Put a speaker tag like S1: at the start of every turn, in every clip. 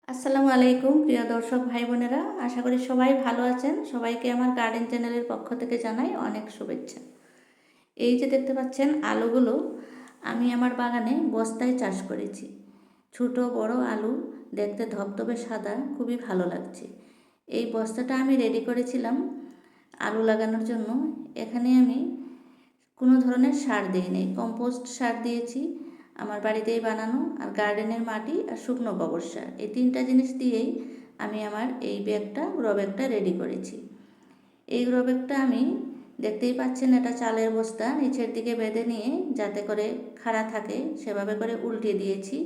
S1: আসসালামু আলাইকুম প্রিয় দর্শক ভাই বোনেরা, আশা করি সবাই ভালো আছেন। সবাইকে আমার গার্ডেন চ্যানেলের পক্ষ থেকে জানাই অনেক শুভেচ্ছা। এই যে দেখতে পাচ্ছেন আলুগুলো আমি আমার বাগানে বস্তায় চাষ করেছি। ছোট বড় আলু, দেখতে ধবধবে সাদা, খুবই ভালো লাগছে। এই বস্তাটা আমি রেডি করেছিলাম আলু লাগানোর জন্য। এখানে আমি কোনো ধরনের সার দিইনি, কম্পোস্ট সার দিয়েছি আমার বাড়িতেই বানানো, আর গার্ডেনের মাটি আর শুকনো গোবর সার, এই তিনটা জিনিস দিয়েই আমি আমার এই গ্রো ব্যাগটা রেডি করেছি। এই গ্রো ব্যাগটা আমি দেখতেই পাচ্ছেন, এটা চালের বস্তা নিচের দিকে বেঁধে নিয়ে যাতে করে খাড়া থাকে সেভাবে করে উল্টিয়ে দিয়েছি।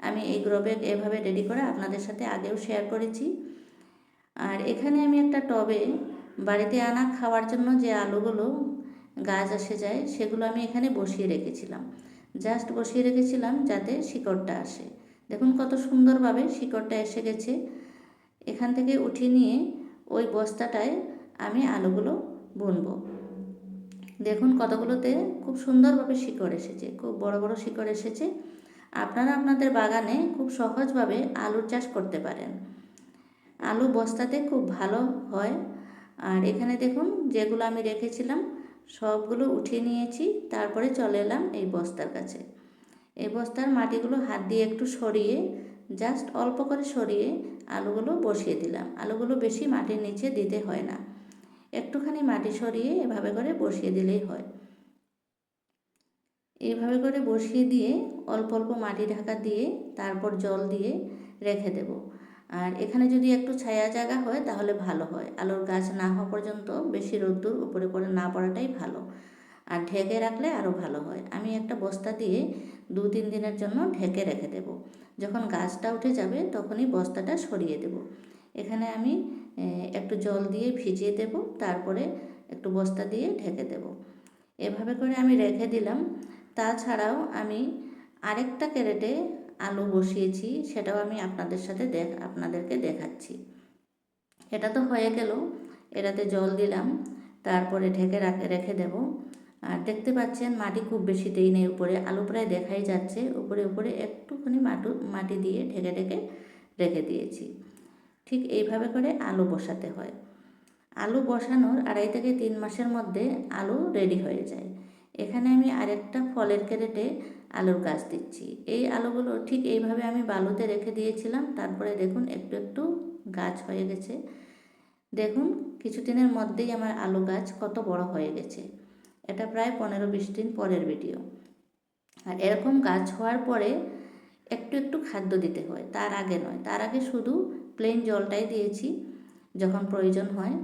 S1: আমি এই গ্রো ব্যাগ এভাবে রেডি করে আপনাদের সাথে আগেও শেয়ার করেছি। আর এখানে আমি একটা টবে বাড়িতে আনা খাওয়ার জন্য যে আলুগুলো গাছ এসে যায় সেগুলো আমি এখানে বসিয়ে রেখেছিলাম। জাস্ট বসিয়ে রেখেছিলাম যাতে শিকড়টা আসে। দেখুন কত সুন্দরভাবে শিকড়টা এসে গেছে। এখান থেকে উঠিয়ে নিয়ে ওই বস্তাটায় আমি আলুগুলো বুনবো। দেখুন কতগুলোতে খুব সুন্দরভাবে শিকড় এসেছে, খুব বড় বড় শিকড় এসেছে। আপনারা আপনাদের বাগানে খুব সহজভাবে আলুর চাষ করতে পারেন। আলু বস্তাতে খুব ভালো হয়। আর এখানে দেখুন যেগুলো আমি রেখেছিলাম সবগুলো উঠিয়ে নিয়েছি, তারপরে চলে এলাম এই বস্তার কাছে। এই বস্তার মাটিগুলো হাত দিয়ে একটু সরিয়ে, জাস্ট অল্প করে সরিয়ে আলুগুলো বসিয়ে দিলাম। আলুগুলো বেশি মাটির নিচে দিতে হয় না, একটুখানি মাটি সরিয়ে এভাবে করে বসিয়ে দিলেই হয়। এইভাবে করে বসিয়ে দিয়ে অল্প অল্প মাটি ঢাকা দিয়ে তারপর জল দিয়ে রেখে দেব। আর এখানে যদি একটু ছায়া জায়গা হয় তাহলে ভালো হয়, আলুর গাছ না হওয়া পর্যন্ত বেশি রোদ্দুর উপরে পড়ে না পড়াটাই ভালো, আর ঢেকে রাখলে আরও ভালো হয়। আমি একটা বস্তা দিয়ে 2-3 দিনের জন্য ঢেকে রেখে দেব। যখন গাছটা উঠে যাবে তখনই বস্তাটা সরিয়ে দেব। এখানে আমি একটু জল দিয়ে ভিজিয়ে দেব, তারপরে একটু বস্তা দিয়ে ঢেকে দেব। এভাবে করে আমি রেখে দিলাম। তাছাড়াও আমি আরেকটা ক্যারেটে আলু বসিয়েছি, সেটাও আমি আপনাদেরকে দেখাচ্ছি। এটা তো হয়ে গেল, এটাতে জল দিলাম, তারপরে ঢেকে রেখে দেব। আর দেখতে পাচ্ছেন মাটি খুব বেশি দেই নেই উপরে, আলু প্রায় দেখাই যাচ্ছে। উপরে উপরে একটুখানি মাটি দিয়ে ঢেকে ঢেকে রেখে দিয়েছি। ঠিক এইভাবে করে আলু বসাতে হয়। আলু বসানোর 2.5 থেকে 3 মাসের মধ্যে আলু রেডি হয়ে যায়। এখানে আমি আরেকটা ফলের ক্যারেটে আলুর গাছ দিচ্ছি। এই আলুগুলো ঠিক এইভাবে আমি বালুতে রেখে দিয়েছিলাম, তারপরে দেখুন একটু একটু গাছ হয়ে গেছে। দেখুন কিছুদিনের মধ্যেই আমার আলু গাছ কত বড় হয়ে গেছে। এটা প্রায় 15-20 দিন পরের ভিডিও। আর এরকম গাছ হওয়ার পরে একটু একটু খাদ্য দিতে হয়, তার আগে নয়। তার আগে শুধু প্লেন জলটাই দিয়েছি যখন প্রয়োজন হয়।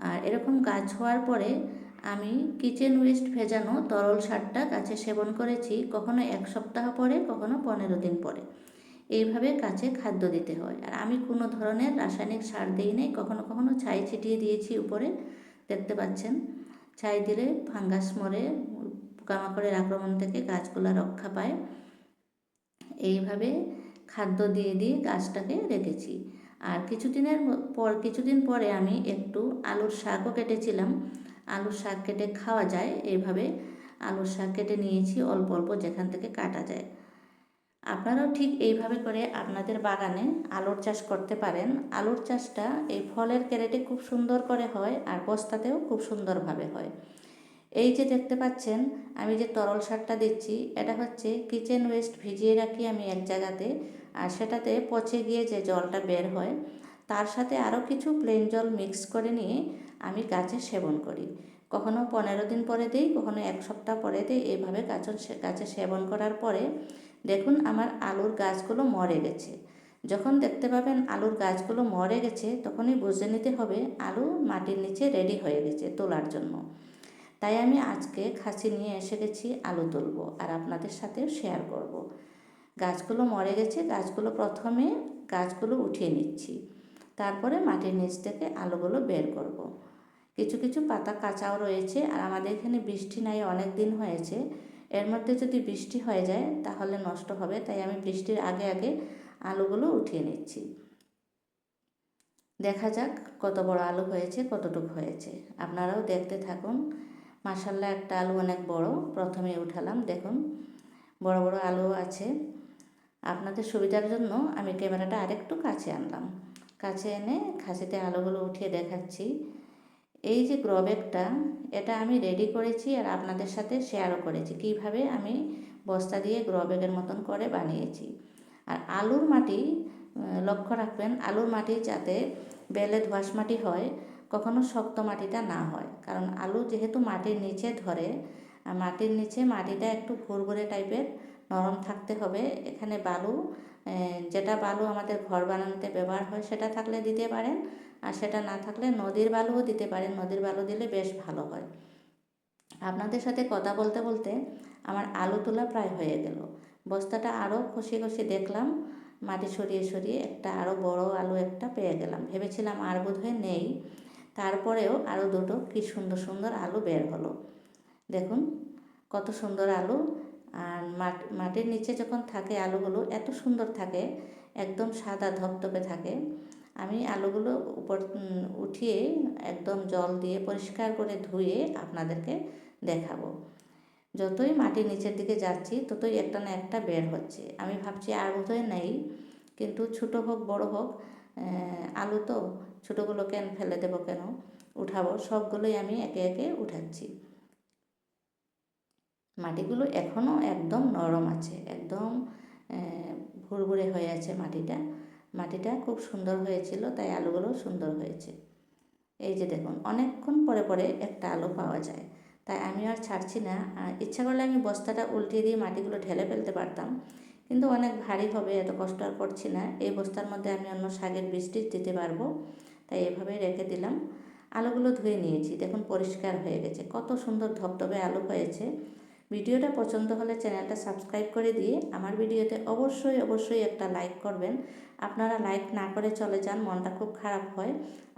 S1: আর এরকম গাছ হওয়ার পরে আমি কিচেন ওয়েস্ট ভেজানো তরল সারটা গাছে সেবন করেছি, কখনো 1 সপ্তাহ পরে, কখনো 15 দিন পরে। এইভাবে গাছে খাদ্য দিতে হয়। আর আমি কোনো ধরনের রাসায়নিক সার দিই নাই, কখনো কখনো ছাই ছিটিয়ে দিয়েছি উপরে, দেখতে পাচ্ছেন। ছাই দিলে ফাঙ্গাস মরে, পোকামাকড়ের আক্রমণ থেকে গাছগুলো রক্ষা পায়। এইভাবে খাদ্য দিয়ে দিয়ে গাছটাকে রেখেছি। আর কিছুদিন পরে আমি একটু আলুর শাকও কেটেছিলাম। আলুর শাক কেটে খাওয়া যায়, এইভাবে আলুর শাক কেটে নিয়েছি অল্প অল্প যেখান থেকে কাটা যায়। আপনারাও ঠিক এইভাবে করে আপনাদের বাগানে আলুর চাষ করতে পারেন। আলুর চাষটা এই ফলের ক্যারেটে খুব সুন্দর করে হয়, আর বস্তাতেও খুব সুন্দরভাবে হয়। এই যে দেখতে পাচ্ছেন আমি যে তরল সারটা দিচ্ছি, এটা হচ্ছে কিচেন ওয়েস্ট ভিজিয়ে রাখি আমি এক জায়গাতে, আর সেটাতে পচে গিয়ে যে জলটা বের হয় তার সাথে আরও কিছু প্লেন জল মিক্স করে নিয়ে আমি গাছে সেবন করি। কখনো 15 দিন পরে দিই, কখনো 1 সপ্তাহ পরে দিই। এইভাবে গাছে সেবন করার পরে দেখুন আমার আলুর গাছগুলো মরে গেছে। যখন দেখতে পাবেন আলুর গাছগুলো মরে গেছে তখনই বুঝে নিতে হবে আলু মাটির নিচে রেডি হয়ে গেছে তোলার জন্য। তাই আমি আজকে খাসি নিয়ে এসে গেছি আলু তুলব, আর আপনাদের সাথেও শেয়ার করব। গাছগুলো মরে গেছে, প্রথমে গাছগুলো উঠিয়ে নিচ্ছি, তারপরে মাটির নিচ থেকে আলুগুলো বের করব। কিছু কিছু পাতা কাঁচাও রয়েছে, আর আমাদের এখানে বৃষ্টি নাই, অনেক দিন হয়েছে। এর মধ্যে যদি বৃষ্টি হয়ে যায় তাহলে নষ্ট হবে, তাই আমি বৃষ্টির আগে আগে আলুগুলো উঠিয়ে নিচ্ছি। দেখা যাক কত বড় আলু হয়েছে, কতটুকু হয়েছে, আপনারাও দেখতে থাকুন। মাশাআল্লাহ একটা আলু অনেক বড়, প্রথমে উঠালাম, দেখুন বড় বড় আলু আছে। আপনাদের সুবিধার জন্য আমি ক্যামেরাটা আরেকটু কাছে আনলাম। কাছে এনে খাসিতে আলুগুলো উঠিয়ে দেখাচ্ছি। এই যে গ্রো ব্যাগটা, এটা আমি রেডি করেছি আর আপনাদের সাথে শেয়ারও করেছি কীভাবে আমি বস্তা দিয়ে গ্রো ব্যাগের মতন করে বানিয়েছি। আর আলুর মাটি লক্ষ্য রাখবেন, আলুর মাটি যাতে বেলে দোআঁশ মাটি হয়, কখনো শক্ত মাটিটা না হয়। কারণ আলু যেহেতু মাটির নিচে ধরে, আর মাটির নিচে মাটিটা একটু ভুরভুরে টাইপের নরম থাকতে হবে। এখানে বালু, যেটা বালু আমাদের ঘর বানানোতে ব্যবহার হয় সেটা থাকলে দিতে পারেন, আর সেটা না থাকলে নদীর বালুও দিতে পারেন। নদীর বালু দিলে বেশ ভালো হয়। আপনাদের সাথে কথা বলতে বলতে আমার আলু তোলা প্রায় হয়ে গেল। বস্তাটা আরও কষে কষে দেখলাম, মাটি সরিয়ে সরিয়ে একটা আরও বড় আলু একটা পেয়ে গেলাম। ভেবেছিলাম আর বোধহয় নেই, তারপরেও আরও দুটো কি সুন্দর সুন্দর আলু বের হলো। দেখুন কত সুন্দর আলু। আর মাটির নিচে যখন থাকে আলুগুলো এত সুন্দর থাকে, একদম সাদা ধপধপে থাকে। আমি আলুগুলো উপর উঠিয়ে একদম জল দিয়ে পরিষ্কার করে ধুয়ে আপনাদেরকে দেখাবো। যতই মাটির নিচের দিকে যাচ্ছি ততই একটা না একটা বের হচ্ছে। আমি ভাবছি আর বোধহয় নেই, কিন্তু ছোটো হোক বড় হোক, আলু তো ছোটোগুলো কেন ফেলে দেবো, কেন উঠাবো। সবগুলোই আমি একে একে উঠাচ্ছি। মাটিগুলো এখনও একদম নরম আছে, একদম ভুরভুরে হয়ে আছে মাটিটা খুব সুন্দর হয়েছিল, তাই আলুগুলো সুন্দর হয়েছে। এই যে দেখুন, অনেকক্ষণ পরে পরে একটা আলু পাওয়া যায়, তাই আমি আর ছাড়ছি না। ইচ্ছা করলে আমি বস্তাটা উল্টিয়ে দিয়ে মাটিগুলো ঢেলে ফেলতে পারতাম, কিন্তু অনেক ভারী হবে, এত কষ্ট আর করছি না। এই বস্তার মধ্যে আমি অন্য শাকের বীজ দিতে পারবো, তাই এভাবেই রেখে দিলাম। আলুগুলো ধুয়ে নিয়েছি, দেখুন পরিষ্কার হয়ে গেছে, কত সুন্দর ধবধবে আলু হয়েছে। ভিডিওটা পছন্দ হলে চ্যানেলটা সাবস্ক্রাইব করে দিয়ে আমার ভিডিওতে অবশ্যই অবশ্যই একটা লাইক করবেন। আপনারা লাইক না করে চলে যান, মনটা খুব খারাপ হয়।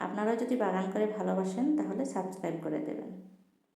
S1: আপনারাও যদি বাগান করে ভালোবাসেন তাহলে সাবস্ক্রাইব করে দেবেন।